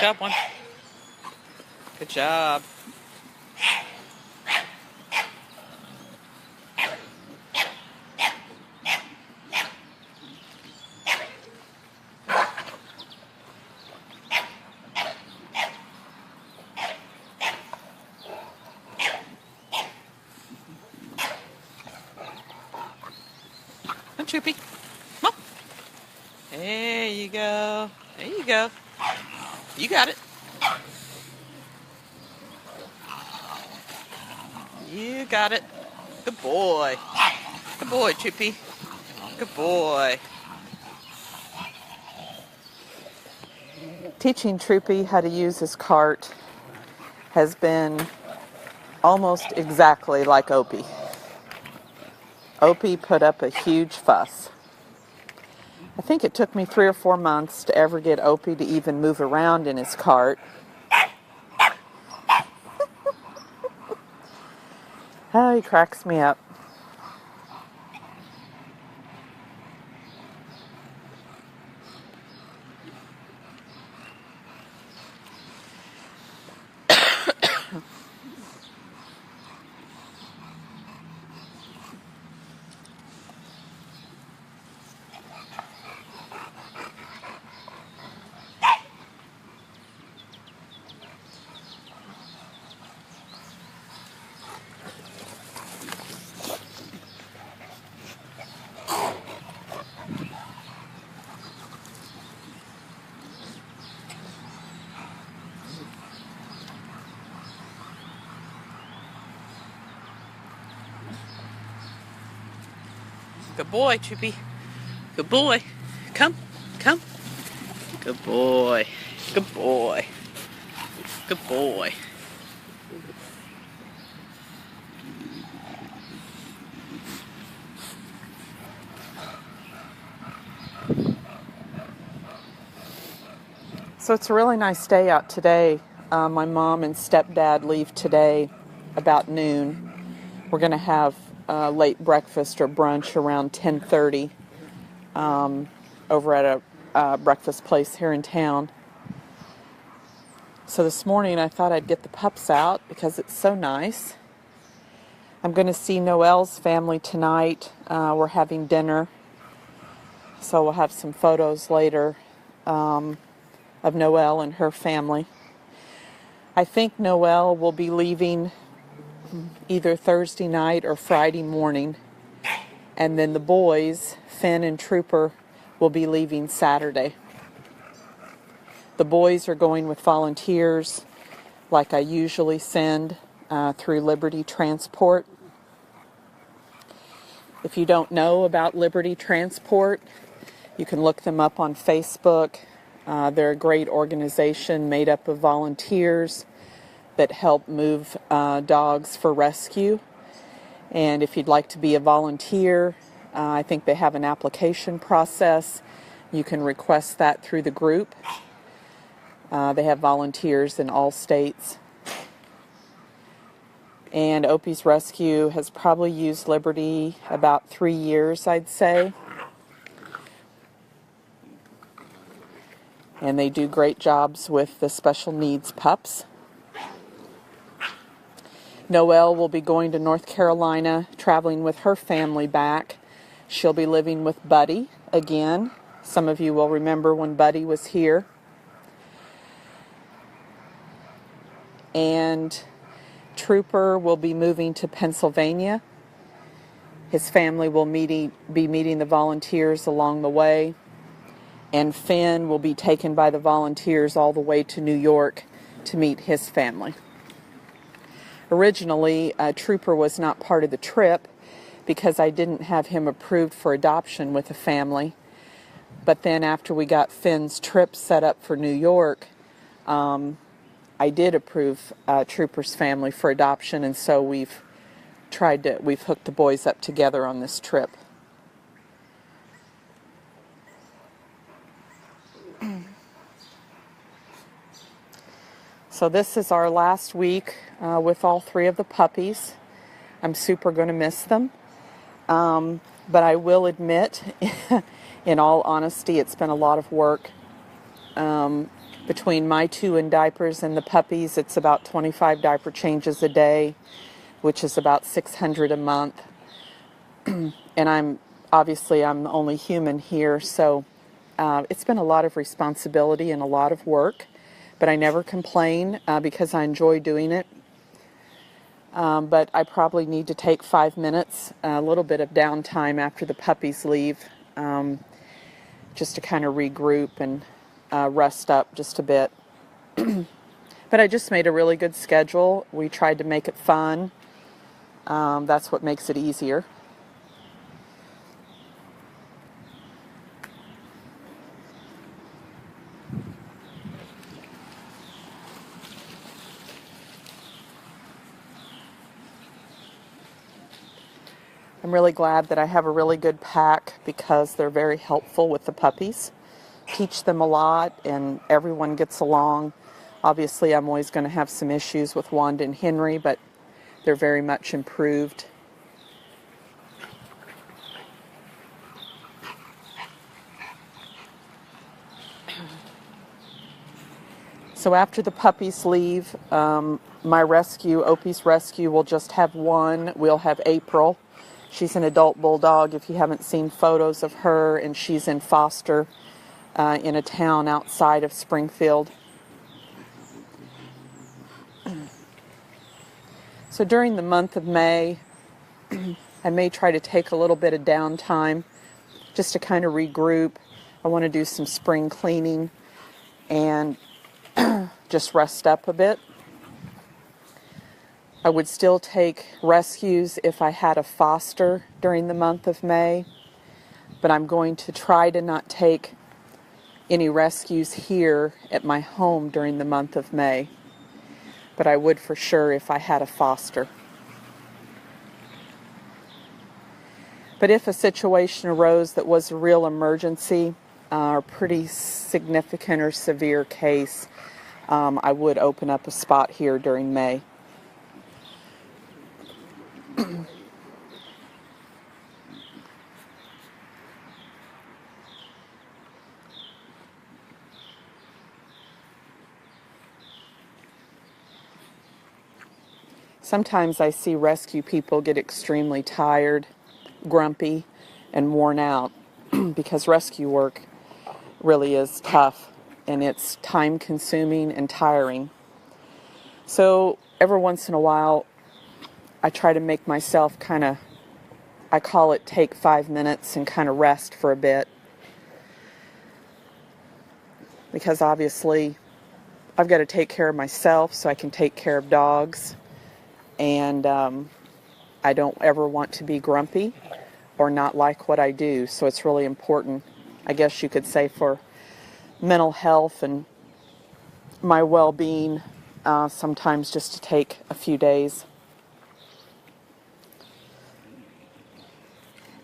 job, one. Good job. Come, Troopy. Come on. There you go. There you go. You got it. You got it. Good boy. Good boy, Troopy. Good boy. Teaching Troopy how to use his cart has been almost exactly like Opie. Opie put up a huge fuss. I think it took me 3 or 4 months to ever get Opie to even move around in his cart. Oh, he cracks me up. Good boy, Troopy. Good boy. Come. Come. Good boy. Good boy. Good boy. So it's a really nice day out today. My mom and stepdad leave today about noon. We're going to have late breakfast or brunch around 10:30 over at a breakfast place here in town. So this morning I thought I'd get the pups out because it's so nice. I'm going to see Noelle's family tonight. We're having dinner, so we'll have some photos later of Noelle and her family. I think Noelle will be leaving either Thursday night or Friday morning, and then the boys, Finn and Trooper, will be leaving Saturday. The boys are going with volunteers like I usually send through Liberty Transport. If you don't know about Liberty Transport, you can look them up on Facebook. They're a great organization made up of volunteers that help move dogs for rescue. And if you'd like to be a volunteer, I think they have an application process. You can request that through the group. They have volunteers in all states. And Opie's Rescue has probably used Liberty about 3 years, I'd say. And they do great jobs with the special needs pups. Noelle will be going to North Carolina, traveling with her family back. She'll be living with Buddy again. Some of you will remember when Buddy was here. And Trooper will be moving to Pennsylvania. His family will be meeting the volunteers along the way. And Finn will be taken by the volunteers all the way to New York to meet his family. Originally, Trooper was not part of the trip because I didn't have him approved for adoption with a family. But then after we got Finn's trip set up for New York, I did approve Trooper's family for adoption, and so we've hooked the boys up together on this trip. So this is our last week with all 3 of the puppies. I'm super going to miss them. But I will admit, in all honesty, it's been a lot of work. Between my 2 in diapers and the puppies, it's about 25 diaper changes a day, which is about 600 a month. And I'm only human here, so it's been a lot of responsibility and a lot of work, but I never complain because I enjoy doing it. But I probably need to take 5 minutes, a little bit of downtime after the puppies leave, just to kind of regroup and rest up just a bit. But I just made a really good schedule. We tried to make it fun. That's what makes it easier. I'm really glad that I have a really good pack because they're very helpful with the puppies. Teach them a lot and everyone gets along. Obviously, I'm always going to have some issues with Wanda and Henry, but they're very much improved. So after the puppies leave, my rescue, Opie's rescue, will just have one. We'll have April. She's an adult bulldog. If you haven't seen photos of her, and she's in foster in a town outside of Springfield. So during the month of May, I may try to take a little bit of downtime just to kind of regroup. I want to do some spring cleaning and just rest up a bit. I would still take rescues if I had a foster during the month of May, but I'm going to try to not take any rescues here at my home during the month of May, but I would for sure if I had a foster. But if a situation arose that was a real emergency, or pretty significant or severe case, I would open up a spot here during May. Sometimes I see rescue people get extremely tired, grumpy, and worn out because rescue work really is tough and it's time consuming and tiring. So every once in a while I try to make myself I call it take 5 minutes and kind of rest for a bit, because obviously I've got to take care of myself so I can take care of dogs, and I don't ever want to be grumpy or not like what I do. So it's really important, I guess you could say, for mental health and my well-being, sometimes just to take a few days.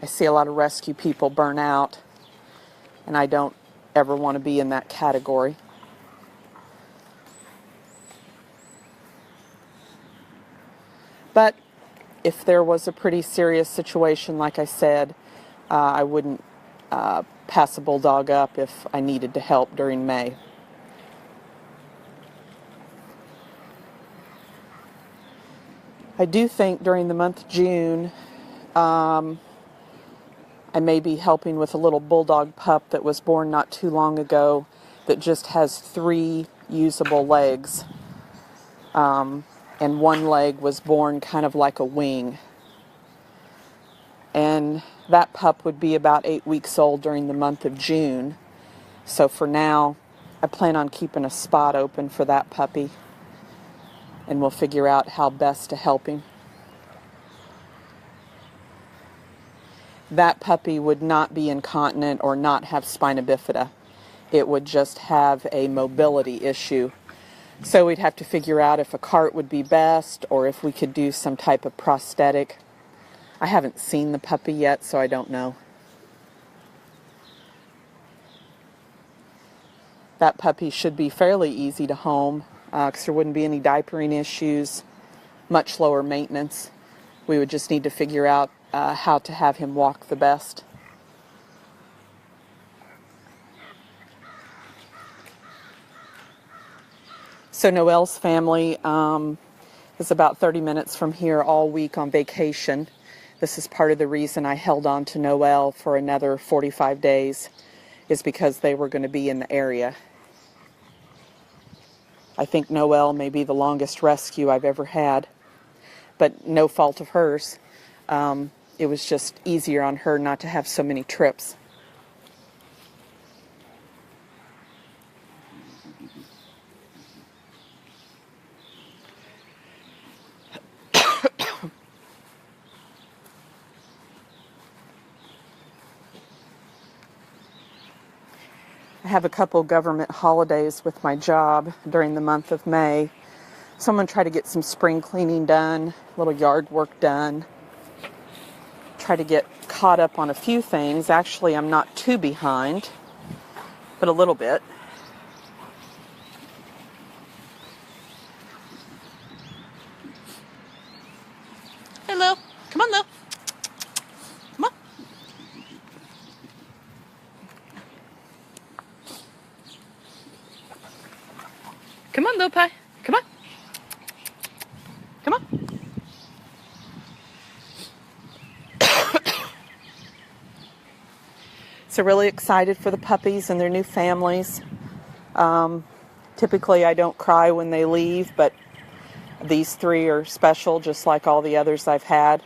I see a lot of rescue people burn out, and I don't ever want to be in that category. But if there was a pretty serious situation, like I said, I wouldn't pass a bulldog up if I needed to help during May. I do think during the month of June, I may be helping with a little bulldog pup that was born not too long ago that just has 3 usable legs. And one leg was born kind of like a wing. And that pup would be about 8 weeks old during the month of June. So for now, I plan on keeping a spot open for that puppy, and we'll figure out how best to help him. That puppy would not be incontinent or not have spina bifida. It would just have a mobility issue. So we'd have to figure out if a cart would be best or if we could do some type of prosthetic. I haven't seen the puppy yet, so I don't know. That puppy should be fairly easy to home because there wouldn't be any diapering issues, much lower maintenance. We would just need to figure out how to have him walk the best. So Noelle's family is about 30 minutes from here all week on vacation. This is part of the reason I held on to Noelle for another 45 days, is because they were going to be in the area. I think Noelle may be the longest rescue I've ever had, but no fault of hers. It was just easier on her not to have so many trips. I have a couple government holidays with my job during the month of May. So I'm going to try to get some spring cleaning done, a little yard work done. Try to get caught up on a few things. Actually, I'm not too behind, but a little bit. Hello. Come on, Lil. Come on. Come on, Lil Pie. Come on. Come on. So really excited for the puppies and their new families. Typically I don't cry when they leave, but these three are special, just like all the others I've had.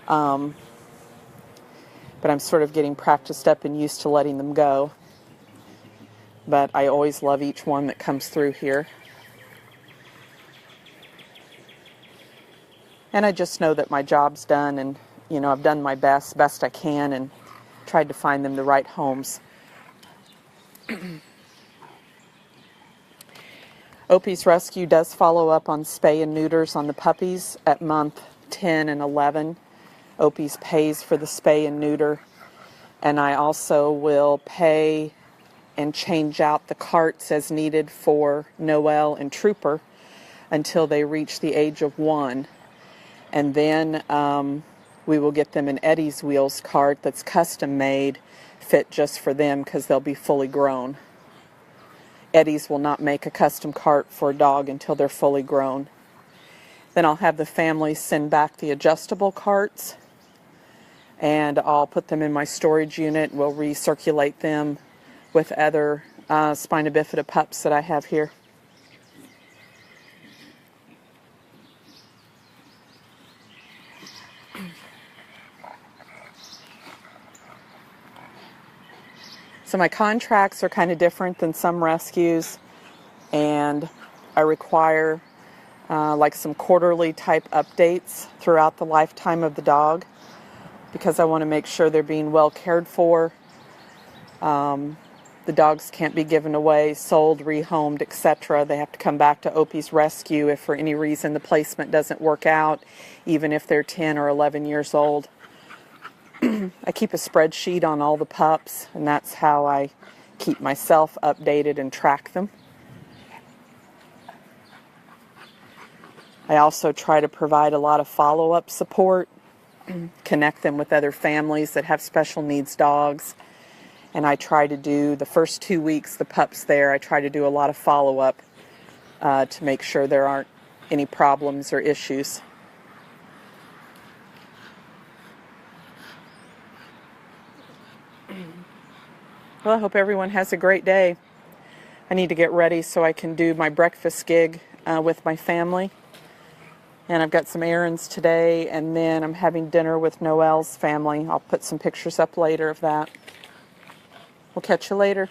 But I'm sort of getting practiced up and used to letting them go. But I always love each one that comes through here. And I just know that my job's done, and I've done my best I can, and tried to find them the right homes. Opie's Rescue does follow up on spay and neuters on the puppies at month 10 and 11. Opie's pays for the spay and neuter, and I also will pay and change out the carts as needed for Noelle and Trooper until they reach the age of 1. And then we will get them an Eddie's Wheels cart that's custom made, fit just for them, because they'll be fully grown. Eddie's will not make a custom cart for a dog until they're fully grown. Then I'll have the family send back the adjustable carts, and I'll put them in my storage unit. We'll recirculate them with other spina bifida pups that I have here. So my contracts are kind of different than some rescues, and I require like some quarterly type updates throughout the lifetime of the dog, because I want to make sure they're being well cared for. The dogs can't be given away, sold, rehomed, etc. They have to come back to Opie's Rescue if for any reason the placement doesn't work out, even if they're 10 or 11 years old. I keep a spreadsheet on all the pups, and that's how I keep myself updated and track them. I also try to provide a lot of follow-up support, connect them with other families that have special needs dogs, and I try to do the first 2 weeks the pups there, I try to do a lot of follow-up to make sure there aren't any problems or issues. Well, I hope everyone has a great day. I need to get ready so I can do my breakfast gig with my family. And I've got some errands today, and then I'm having dinner with Noelle's family. I'll put some pictures up later of that. We'll catch you later.